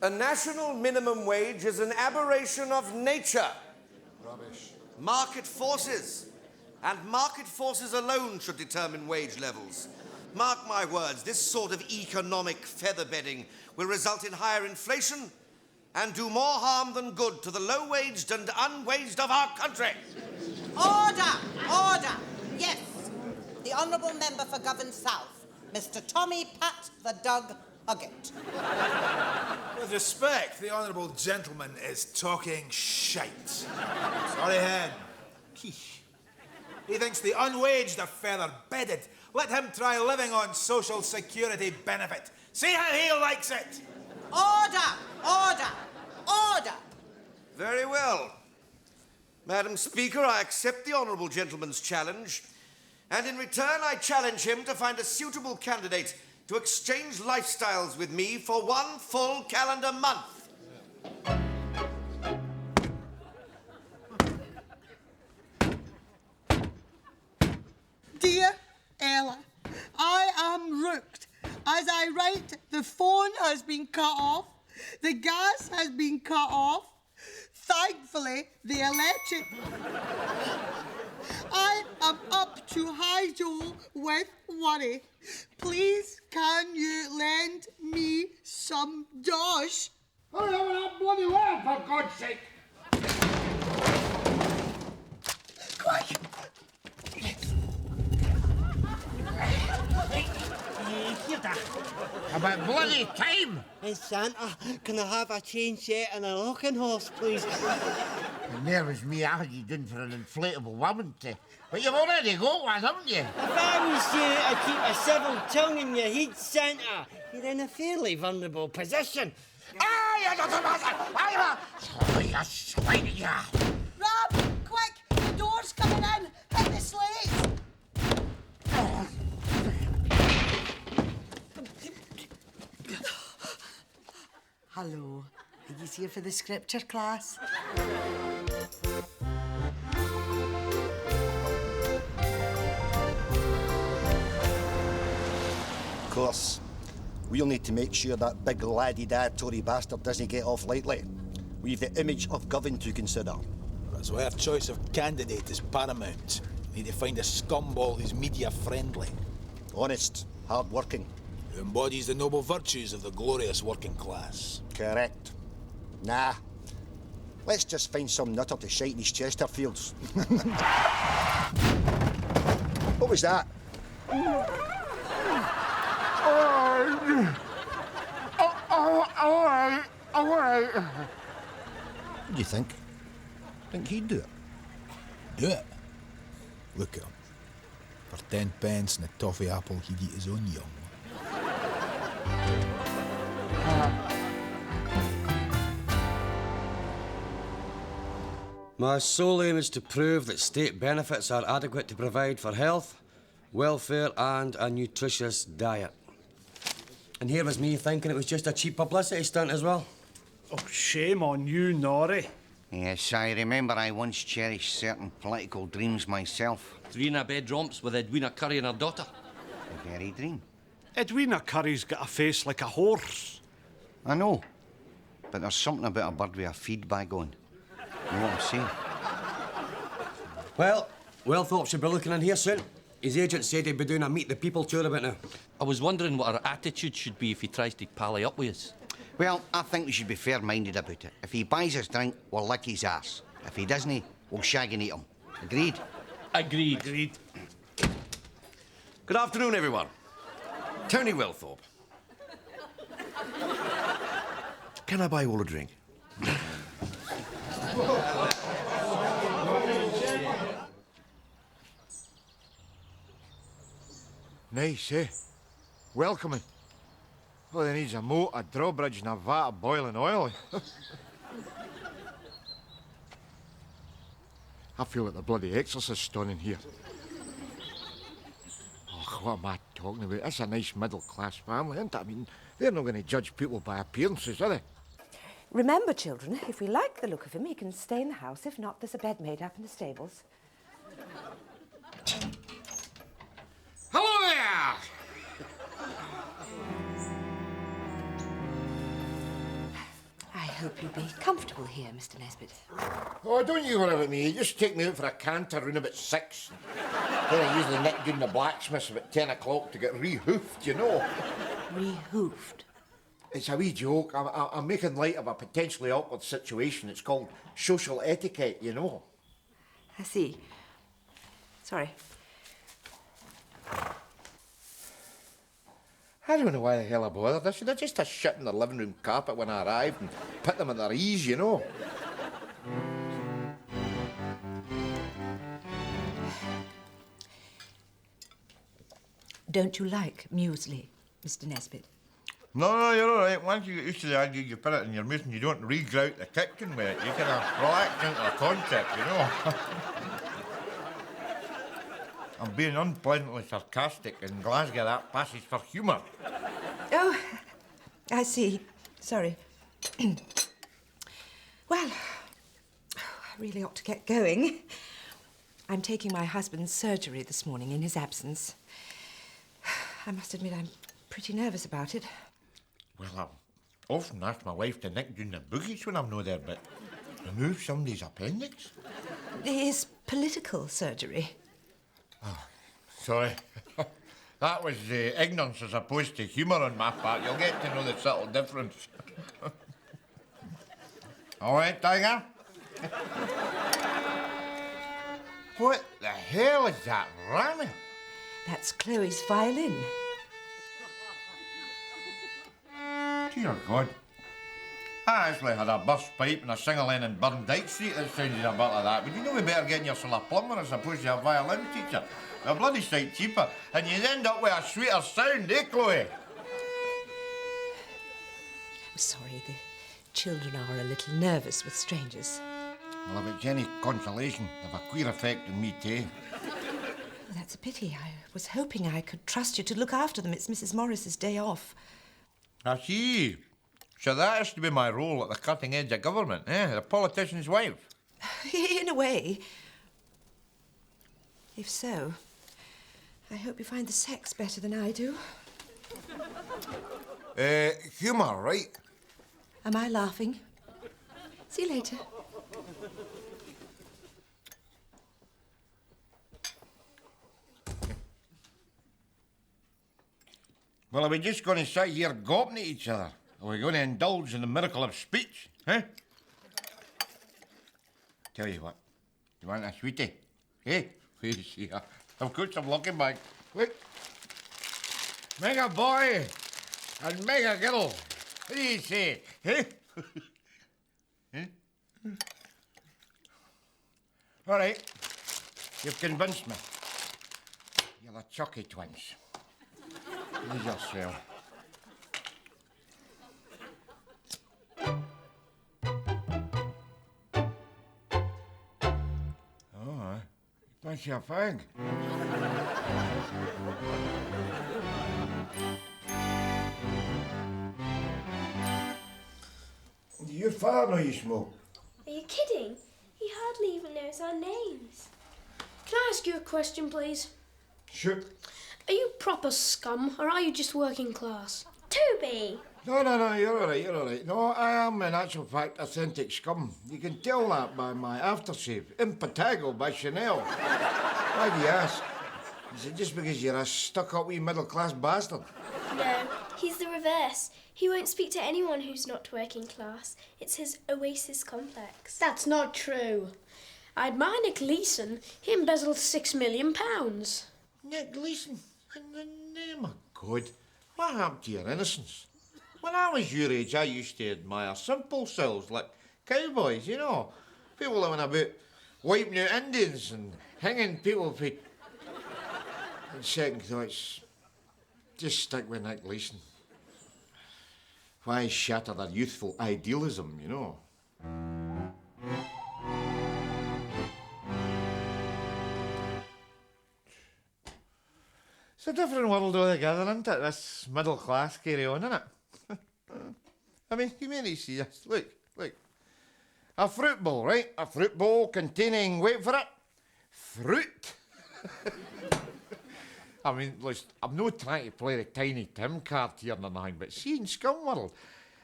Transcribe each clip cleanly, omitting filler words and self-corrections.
A national minimum wage is an aberration of nature. Rubbish. Market forces. And market forces alone should determine wage levels. Mark my words, this sort of economic featherbedding will result in higher inflation and do more harm than good to the low-waged and unwaged of our country. Order! Order! Yes. The Honourable Member for Govan South, Mr. Tommy Pat the Dog Huggett. With respect, the honourable gentleman is talking shite. Sorry, Hen. Quiche. He thinks the unwaged are feather-bedded. Let him try living on social security benefit. See how he likes it. Order! Order! Order! Very well. Madam Speaker, I accept the honourable gentleman's challenge, and in return I challenge him to find a suitable candidate to exchange lifestyles with me for 1 full calendar month. Dear Ella, I am rooked. As I write, the phone has been cut off, the gas has been cut off, thankfully the electric... I am up to high jaw with worry. Please, can you lend me some dosh? Oh, that bloody word, for God's sake! Quick! About bloody time! Hey, Santa, can I have a chain set and a rocking horse, please? And there was me, I had you done for an inflatable woman, but you've already got one, haven't you? If I was you, I'd keep a civil tongue in your head, Santa. You're in a fairly vulnerable position. Rob, quick! The door's coming in! Hit the slate! Hello. Are you here for the scripture class? Of course. We'll need to make sure that big laddie-dad Tory bastard doesn't get off lightly. We've the image of Govan to consider. That's why our choice of candidate is paramount. We need to find a scumball who's media-friendly. Honest, hard-working. Who embodies the noble virtues of the glorious working class. Correct. Nah. Let's just find some nutter to shite these Chesterfields. What was that? All right. What do you think? Think he'd do it? Do it? Look at him. For 10 pence and a toffee apple, he'd eat his own young. My sole aim is to prove that state benefits are adequate to provide for health, welfare and a nutritious diet. And here was me thinking it was just a cheap publicity stunt as well. Oh, shame on you, Norrie. Yes, I remember I once cherished certain political dreams myself. 3 in a bed romps with Edwina Curry and her daughter. The very dream. Edwina Curry's got a face like a horse. I know, but there's something about a bird with a feed bag on. You know what I'm saying? Well, Welthorpe should be looking in here soon. His agent said he'd be doing a Meet the People tour about now. I was wondering what our attitude should be if he tries to pally up with us. Well, I think we should be fair-minded about it. If he buys us drink, we'll lick his ass. If he doesn't, we'll shag and eat him. Agreed? Agreed. Good afternoon, everyone. Tony Welthorpe. Can I buy you all a drink? Nice, eh? Welcoming. Well, he needs a moat, a drawbridge and a vat of boiling oil. I feel like the bloody exorcist stone in here. Oh, what am I talking about? It's a nice middle-class family, isn't it? I mean, they're not going to judge people by appearances, are they? Remember, children, if we like the look of him, he can stay in the house. If not, there's a bed made up in the stables. Hello there! hope you'll be comfortable here, Mr. Nesbitt. Oh, don't you worry about me. Just take me out for a canter round about 6. Then I usually nip down the blacksmith's about 10 o'clock to get re-hoofed, you know. Re-hoofed? It's a wee joke. I'm making light of a potentially awkward situation. It's called social etiquette, you know. I see. Sorry. I don't know why the hell I bothered. I should have just shit in the living room carpet when I arrived and put them at their ease, you know. Don't you like muesli, Mr. Nesbitt? No, you're all right. Once you get used to the idea you put it in your mouth and you don't re-grout the kitchen with it, you kind of relax into the concept, you know. I'm being unpleasantly sarcastic. In Glasgow, that passes for humour. Oh, I see. Sorry. Well, I really ought to get going. I'm taking my husband's surgery this morning in his absence. I must admit I'm pretty nervous about it. Well, I often ask my wife to nick down the boogies when I'm not there, but remove somebody's appendix? His political surgery. Oh, sorry. That was ignorance as opposed to humour on my part. You'll get to know the subtle difference. All right, Tiger? What the hell is that ramming? That's Chloe's violin. Dear God. I actually had a burst pipe and a sing-a-len in Burndike Street that sounded a bit like that. Would you know we better getting yourself a plumber as opposed to a violin teacher? They're bloody sight cheaper, and you'd end up with a sweeter sound, eh, Chloe? I'm sorry, the children are a little nervous with strangers. Well, if it's any consolation, they've a queer effect on me, too. Well, that's a pity. I was hoping I could trust you to look after them. It's Mrs. Morris's day off. I see. So that has to be my role at the cutting edge of government, eh? The politician's wife. In a way. If so, I hope you find the sex better than I do. Humour, right? Am I laughing? See you later. Well, are we just going to sit here gawping at each other? Are we going to indulge in the miracle of speech, eh? Tell you what, you want a sweetie? Eh? Where is she? I've got some lucky bag. Look. Mega boy and mega girl. What do you say? Eh? Eh? All right. You've convinced me. You're the Chucky twins. Use yourself. Oh, that's your fag. Your father know you smoke? Are you kidding? He hardly even knows our names. Can I ask you a question, please? Sure. Are you proper scum, or are you just working class? Toby! No, you're all right. No, I am, in actual fact, authentic scum. You can tell that by my aftershave. Impetigo by Chanel. Why do you ask? Is it just because you're a stuck-up wee middle-class bastard? No, he's the reverse. He won't speak to anyone who's not working class. It's his oasis complex. That's not true. I admire Nick Leeson. He embezzled £6 million. Nick Leeson? In the name of God, what happened to your innocence? When I was your age, I used to admire simple souls like cowboys, you know. People living about wiping out Indians and hanging people for... On second thoughts, just stick with Nick Leeson. Why shatter their youthful idealism, you know? It's a different world altogether, isn't it? This middle class carry on, isn't it? I mean, you may see this. Look. A fruit bowl, right? A fruit bowl containing, wait for it, fruit. I mean, listen, I'm not trying to play the Tiny Tim card here or nothing, but see, in Scum World,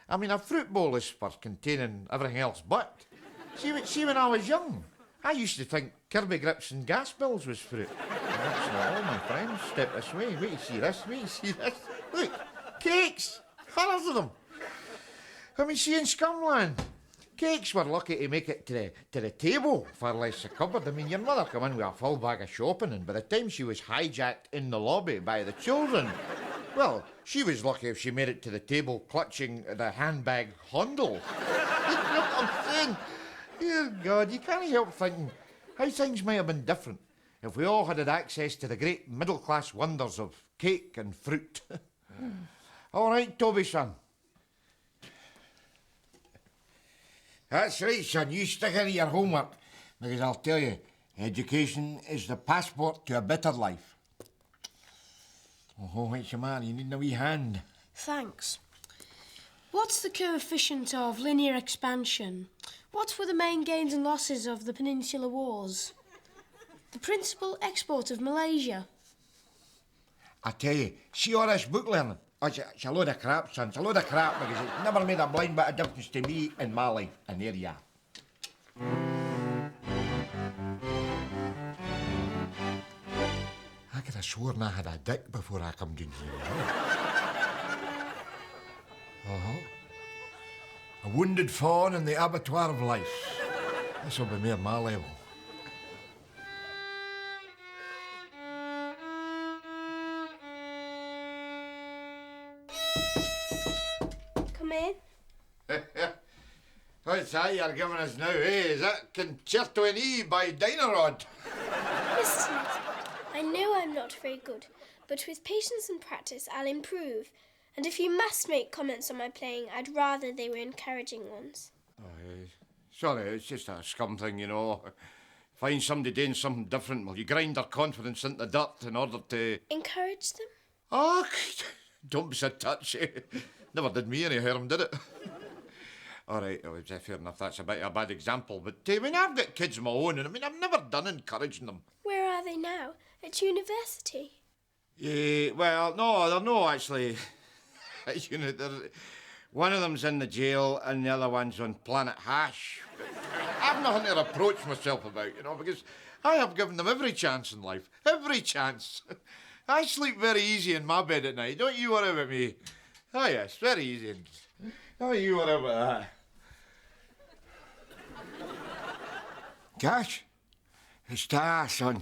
I mean, a fruit bowl is for containing everything else but. See, when I was young, I used to think Kirby grips and gas bills was fruit. And that's not all, my friends. Step this way. Wait to see this. Wait to see this. Look, cakes. Hundreds of them. I mean, see, in Scumland, cakes were lucky to make it to the table, far less the cupboard. I mean, your mother come in with a full bag of shopping, and by the time she was hijacked in the lobby by the children, well, she was lucky if she made it to the table clutching the handbag handle. You know what I'm saying? Dear God, you can't help thinking how things might have been different if we all had access to the great middle-class wonders of cake and fruit. All right, Toby, son. That's right, son. You stick into your homework, because I'll tell you, education is the passport to a better life. Oh, what's the matter? You need a wee hand. Thanks. What's the coefficient of linear expansion? What were the main gains and losses of the Peninsular Wars? The principal export of Malaysia? I tell you, see all this book learning? Oh, it's a load of crap, son. It's a load of crap because it's never made a blind bit of difference to me in my life. And there you are. I could have sworn I had a dick before I come down here. A wounded fawn in the abattoir of life. This will be more my level. Come in. What's that you're giving us now, eh? Is that Concerto in E by Dynarod? Mr. Nesbitt, I know I'm not very good, but with patience and practice I'll improve. And if you must make comments on my playing, I'd rather they were encouraging ones. Sorry, it's just a scum thing, you know. Find somebody doing something different, well, you grind their confidence into dirt in order to... Encourage them? Oh, don't be so touchy. Never did me any harm, did it? All right, well, fair enough, that's a bit of a bad example, but I mean, I've got kids of my own, and I mean, I've never done encouraging them. Where are they now? At university? Well, no, they're not actually. One of them's in the jail, and the other one's on Planet Hash. I've nothing to reproach myself about, you know, because I have given them every chance in life. Every chance. I sleep very easy in my bed at night. Don't you worry about me. Oh, yes, very easy. Don't you worry about that. Gash, it's time, son.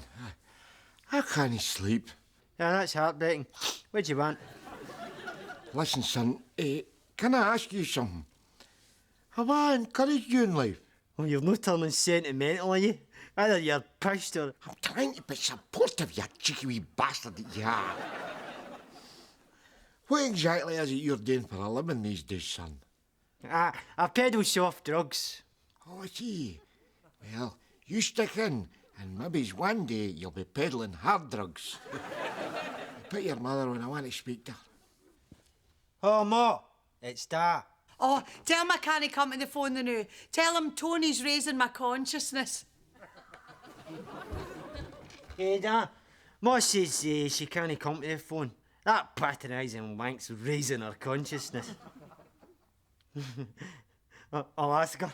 I can't sleep. Yeah, that's heartbreaking. What do you want? Listen, son, can I ask you something? Have I encouraged you in life? Well, you're not turning sentimental, are you? Either you're pissed or... I'm trying to be supportive, you cheeky wee bastard that you are. What exactly is it you're doing for a living these days, son? I peddle soft drugs. Oh, I see. Well, you stick in, and maybe one day you'll be peddling hard drugs. Put your mother when I want to speak to her. Oh, Ma, it's Dad. Oh, tell him I can't come to the phone the now. Tell him Tony's raising my consciousness. Hey, Dad. Ma says she can't come to the phone. That patronising wank's raising her consciousness. I'll ask her.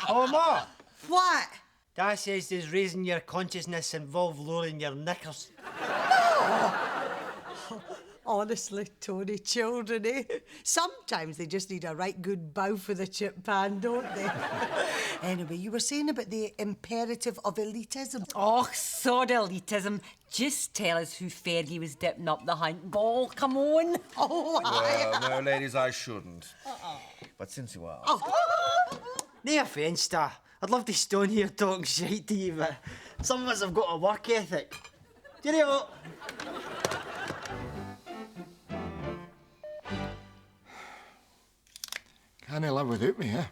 Oh, Ma! What? Dad says does raising your consciousness involve lowering your knickers? Honestly, Tony, children, eh? Sometimes they just need a right good bow for the chip pan, don't they? Anyway, you were saying about the imperative of elitism. Oh, sod elitism. Just tell us who Fergie was dipping up the hunt ball. Come on. Oh, Well, no, ladies, I shouldn't. But since you are... No offence, Dad. I'd love to stone here talking shite to you, but some of us have got a work ethic. Cheerio! Can't live without me, eh?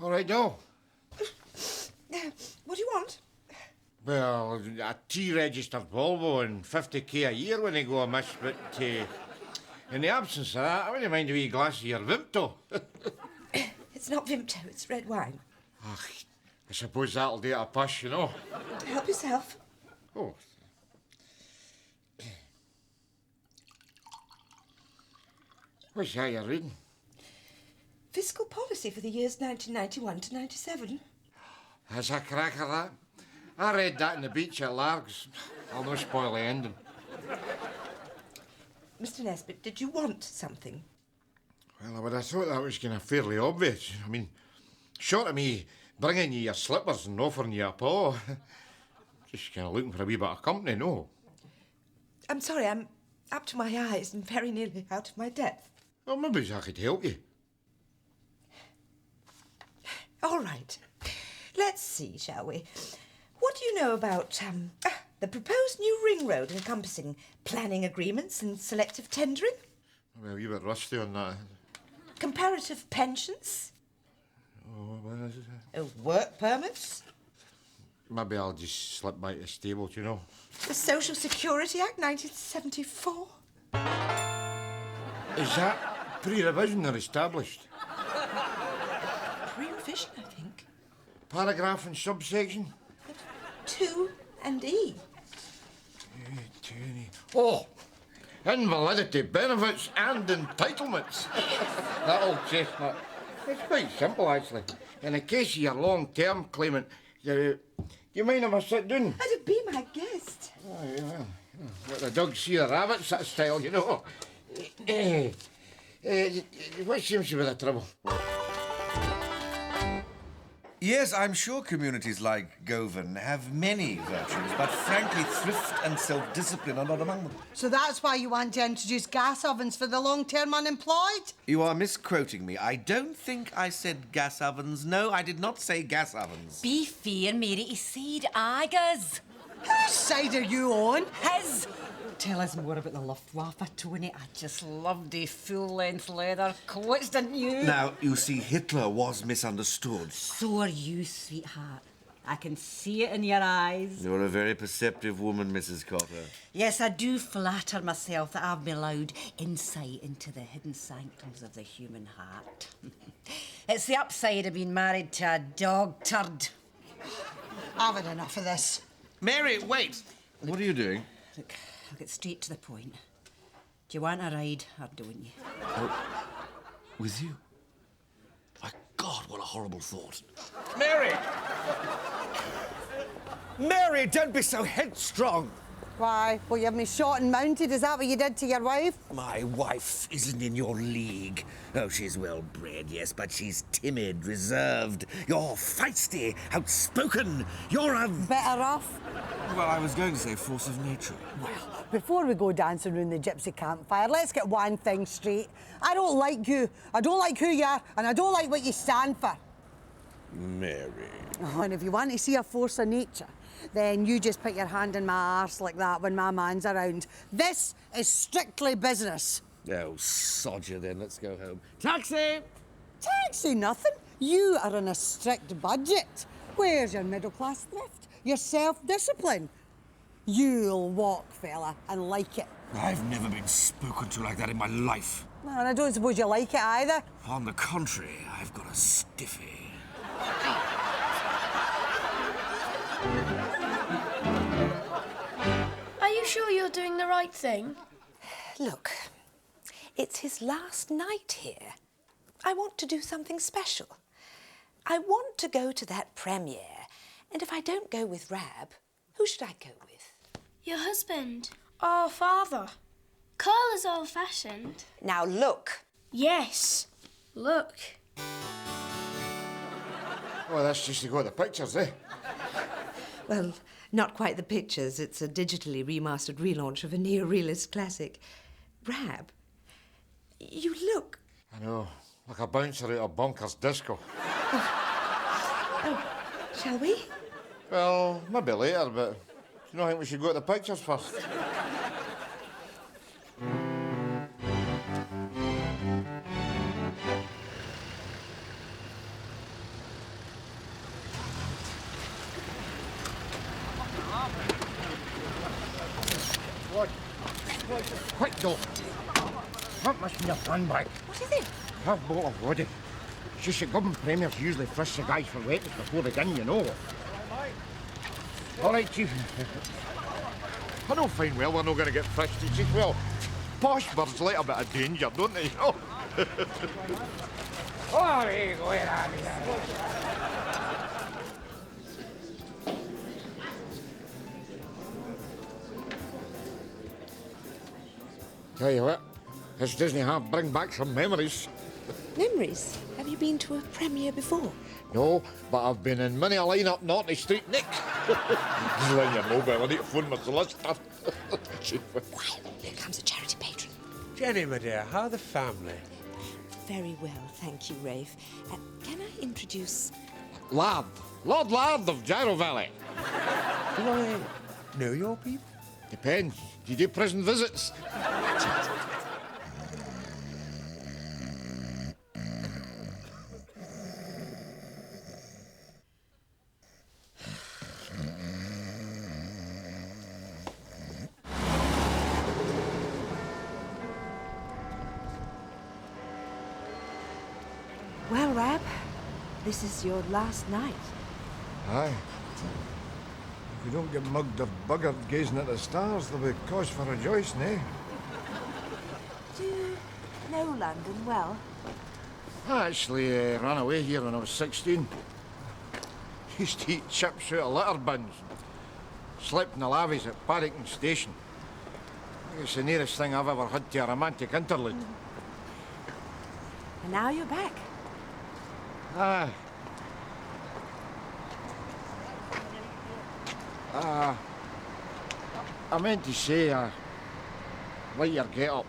All right, Doll. What do you want? Well, a T-registered Volvo and 50k a year when they go amiss, but in the absence of that, I wouldn't mind a wee glass of your Vimto. It's not Vimto, it's red wine. Ach, I suppose that'll do at a push, you know. Help yourself. Oh. What's that you're reading? Fiscal policy for the years 1991 to 97. That's a cracker, that. I read that in the beach at Largs. I'll not spoil the ending. Mr. Nesbitt, did you want something? Well, I would have thought that was kind of fairly obvious. I mean, short of me bringing you your slippers and offering you a paw. Just kind of looking for a wee bit of company, no? I'm sorry, I'm up to my eyes and very nearly out of my depth. Well, maybe I could help you. All right. Let's see, shall we? What do you know about the proposed new ring road encompassing planning agreements and selective tendering? Well, you were rusty on that. Comparative pensions? Oh, what is it? Work permits? Maybe I'll just slip by the stable, you know. The Social Security Act 1974? Is that pre-revision or established? Pre-revision, I think. Paragraph and subsection? 2 and E. Oh! Invalidity benefits and entitlements. That old chestnut. It's quite simple, actually. In the case of your long-term claimant, you mind if I sit down? That'd be my guest. Oh, yeah. Let the dogs see the rabbits, that style, you know. What seems to be the trouble? Yes, I'm sure communities like Govan have many virtues, but frankly, thrift and self-discipline are not among them. So that's why you want to introduce gas ovens for the long-term unemployed? You are misquoting me. I don't think I said gas ovens. No, I did not say gas ovens. Be fair, Mary, he said Agas. Whose side are you on? His. Tell us more about the Luftwaffe, Tony. I just loved the full-length leather coats, didn't you? Now, you see, Hitler was misunderstood. So are you, sweetheart. I can see it in your eyes. You're a very perceptive woman, Mrs. Cotter. Yes, I do flatter myself that I've been allowed insight into the hidden sanctums of the human heart. It's the upside of being married to a dog turd. I've had enough of this. Mary, wait! What are you doing? Look, I'll get straight to the point. Do you want a ride, or don't you? Oh, with you? My God, what a horrible thought. Mary! Mary, don't be so headstrong. Why? Well, you have me shot and mounted? Is that what you did to your wife? My wife isn't in your league. Oh, she's well-bred, yes, but she's timid, reserved. You're feisty, outspoken. You're a... Better off. Well, I was going to say force of nature. Well, before we go dancing round the gypsy campfire, let's get one thing straight. I don't like you, I don't like who you are, and I don't like what you stand for. Mary. Oh, and if you want to see a force of nature, then you just put your hand in my arse like that when my man's around. This is strictly business. Oh, sod you then. Let's go home. Taxi! Taxi nothing. You are on a strict budget. Where's your middle-class thrift? Your self-discipline? You'll walk, fella, and like it. I've never been spoken to like that in my life. Well, and I don't suppose you like it either. On the contrary, I've got a stiffy. Are you sure you're doing the right thing? Look, it's his last night here. I want to do something special. I want to go to that premiere, and if I don't go with Rab, who should I go with? Your husband. Our father. Carl is old-fashioned. Now look. Yes. Look. Well, that's just to go to the pictures, eh? Well, not quite the pictures. It's a digitally remastered relaunch of a neo-realist classic. Rab, you look... I know, like a bouncer out of Bonkers Disco. Oh, shall we? Well, maybe later, but do you not think we should go to the pictures first? though. That must be a fun bag. What is it? Half bottle of vodka. It's just that government premiers usually frisk the guys for wetness before they gun, you know. All right, Chief. I know fine well we're not going to get frisked. It's just, well, posh birds like a bit of danger, don't they, you know? Oh, there you go, Tell you what, this Disney half bring back some memories. Memories? Have you been to a premiere before? No, but I've been in many a line up Naughty Street, Nick. Just line your mobile, I need to phone my solicitor. Here comes a charity patron. Jenny, my dear, how are the family? Very well, thank you, Rafe. Can I introduce... Lard. Lord Lard of Gyro Valley. Do I know your people? Depends. Do you do prison visits? Well, Rab, this is your last night. Aye. If you don't get mugged or buggered gazing at the stars, there'll be cause for rejoicing, eh? Do you know London well? I actually ran away here when I was 16. Used to eat chips out of litter bins. Slept in the lavies at Paddington Station. It's the nearest thing I've ever had to a romantic interlude. And now you're back. Aye. I meant to say, like your get-up.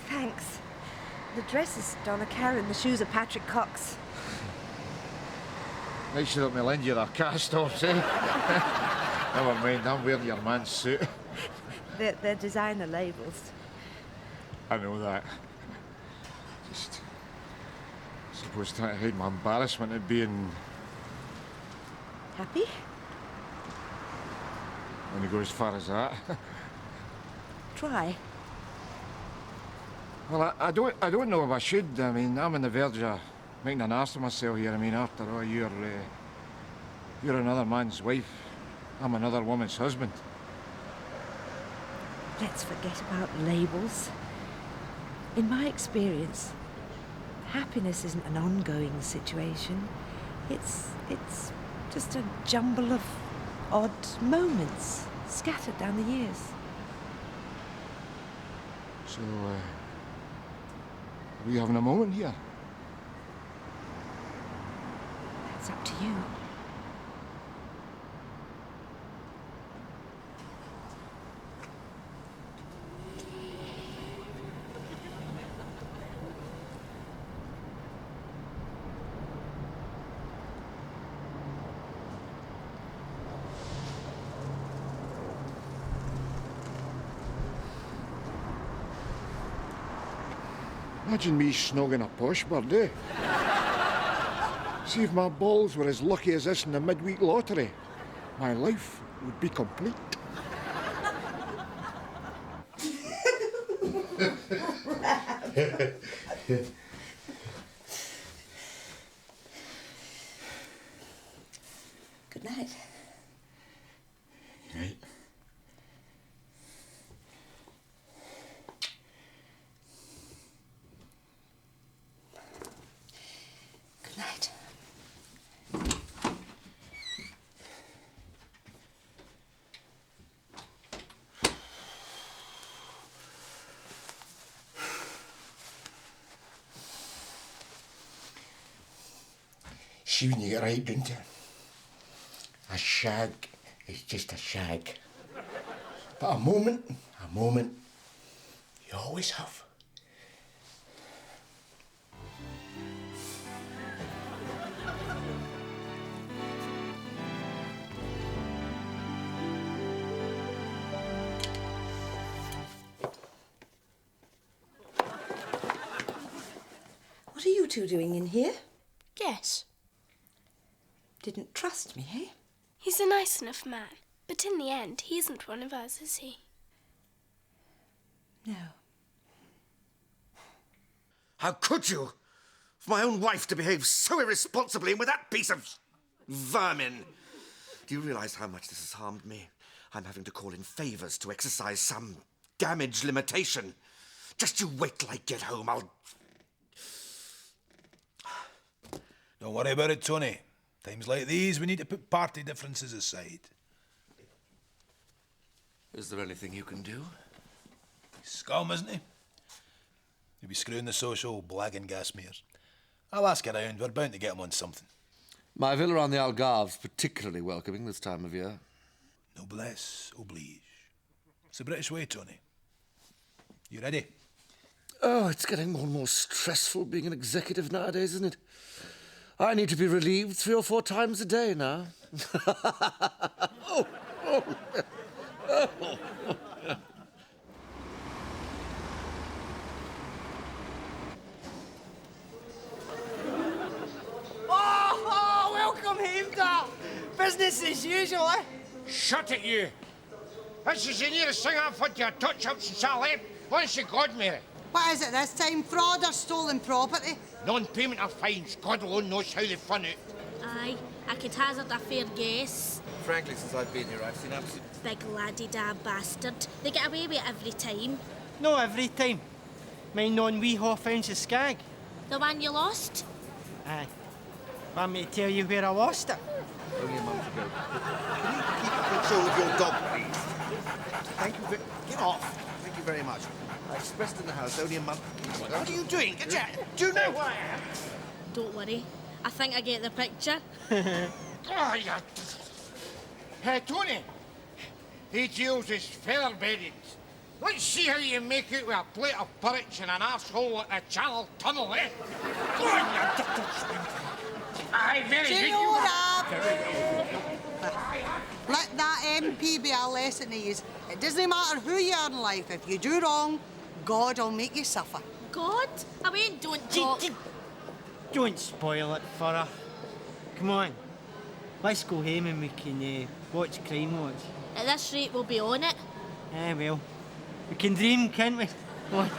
Thanks. The dress is Donna Karen, the shoes are Patrick Cox. Nice that me lend you the cast-offs, eh? Never mind, I'm wearing your man's suit. They're designer labels. I know that. Just... I suppose trying to hide my embarrassment at being... Happy? When you go as far as that. Try. Well, I don't know if I should. I mean, I'm on the verge of making an ass of myself here. I mean, after all, you're another man's wife. I'm another woman's husband. Let's forget about labels. In my experience, happiness isn't an ongoing situation. It's just a jumble of odd moments scattered down the years. So, are we having a moment here? It's up to you. Imagine me snogging a posh bird, eh? See if my balls were as lucky as this in the midweek lottery. My life would be complete. Good night. Right. Good night. See when you get right, don't you? A shag is just a shag. But a moment, you always have. What are you two doing in here? Guess. Didn't trust me, eh? He's a nice enough man, but in the end, he isn't one of us, is he? No. How could you? For my own wife to behave so irresponsibly and with that piece of vermin. Do you realise how much this has harmed me? I'm having to call in favours to exercise some damage limitation. Just you wait till I get home, I'll... Don't worry about it, Tony. Times like these, we need to put party differences aside. Is there anything you can do? He's scum, isn't he? He'll be screwing the social, blagging gas meters. I'll ask around. We're bound to get him on something. My villa on the Algarve's particularly welcoming this time of year. Noblesse oblige. It's the British way, Tony. You ready? Oh, it's getting more and more stressful being an executive nowadays, isn't it? I need to be relieved 3 or 4 times a day now. Welcome home, Dad. Business as usual, eh? Shut it, you! This is the nearest thing I've had to a touch-up since I left. Honest to God, Mary. What is it this time? Fraud or stolen property? Non-payment of fines. God alone knows how they fun it. Aye, I could hazard a fair guess. Frankly, since I've been here, I've seen absolute... Big laddie-da bastard. They get away with it every time. No, every time. Mind on wee half ounce of skag? The one you lost? Aye. Want me to tell you where I lost it? Only a month ago. Can you keep control of your dog, please? Thank you very... Get off. Thank you very much. I expressed in the house only a month... What are you doing? Get your... Do you know who I am? Don't worry. I think I get the picture. Oh, yeah. Hey, Tony. He deals is feather-bedded. Let's see how you make it with a plate of porridge and an arsehole at the Channel Tunnel, eh? Go on, you dirty spinster. Aye, very good. You are. Let that MP be a lesson to you. It doesn't matter who you are in life. If you do wrong, God will make you suffer. God? I mean, don't talk. Don't spoil it for her. Come on. Let's go home and we can watch Crime Watch. At this rate, we'll be on it. Well. We can dream, can't we? Come on.